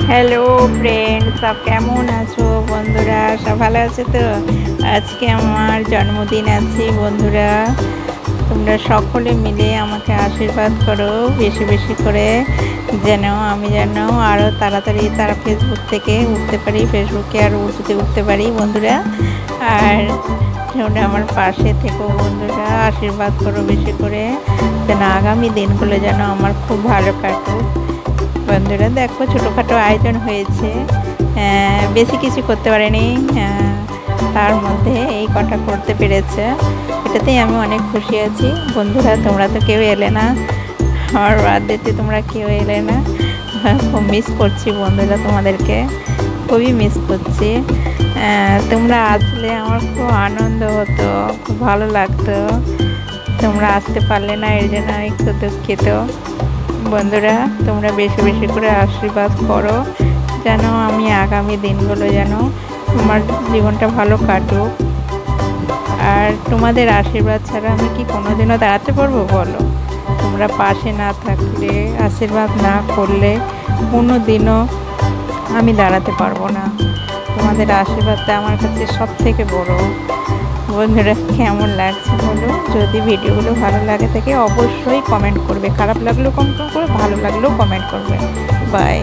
Hello friend, সব কেমন আছো বন্ধুরা? সব ভালো আছে তো? আজকে আমার জন্মদিন আছে বন্ধুরা। তোমরা সকলে মিলে আমাকে আশীর্বাদ করো বেশি বেশি করে, যেন আরও তাড়াতাড়ি তারা ফেসবুক থেকে উঠতে পারি, ফেসবুকে আর উঠতে পারি বন্ধুরা। আর তোমরা আমার পাশে থেকো বন্ধুরা, আশীর্বাদ করো বেশি করে, যেন আগামী দিনগুলো যেন আমার খুব ভালো কাটুক। বন্ধুরা দেখো, ছোটোখাটো আয়োজন হয়েছে, বেশি কিছু করতে পারিনি, তার মধ্যে এই কটা করতে পেরেছে, এটাতেই আমি অনেক খুশি আছি বন্ধুরা। তোমরা তো কেউ এলে না, আমার বার্থডেতে তোমরা কেউ এলে না, খুব মিস করছি বন্ধুরা, তোমাদেরকে খুবই মিস করছি। তোমরা আসলে আমার খুব আনন্দ হতো, খুব ভালো লাগতো। তোমরা আসতে পারলে না, এর জন্য আমি একটু দুঃখিত বন্ধুরা। তোমরা বেশি বেশি করে আশীর্বাদ করো, যেন আমি আগামী দিনগুলো যেন আমার জীবনটা ভালো কাটুক। আর তোমাদের আশীর্বাদ ছাড়া আমি কি কোনোদিনও দাঁড়াতে পারবো বলো? তোমরা পাশে না থাকলে, আশীর্বাদ না করলে কোনো দিনও আমি দাঁড়াতে পারবো না। তোমাদের আশীর্বাদটা আমার কাছে সব থেকে বড়। বন্ধুরা কেমন লাগছে বলো? যদি ভিডিওগুলো ভালো লাগে থাকে অবশ্যই কমেন্ট করবে, খারাপ লাগলেও কমেন্ট করবে, ভালো লাগলেও কমেন্ট করবে। বাই।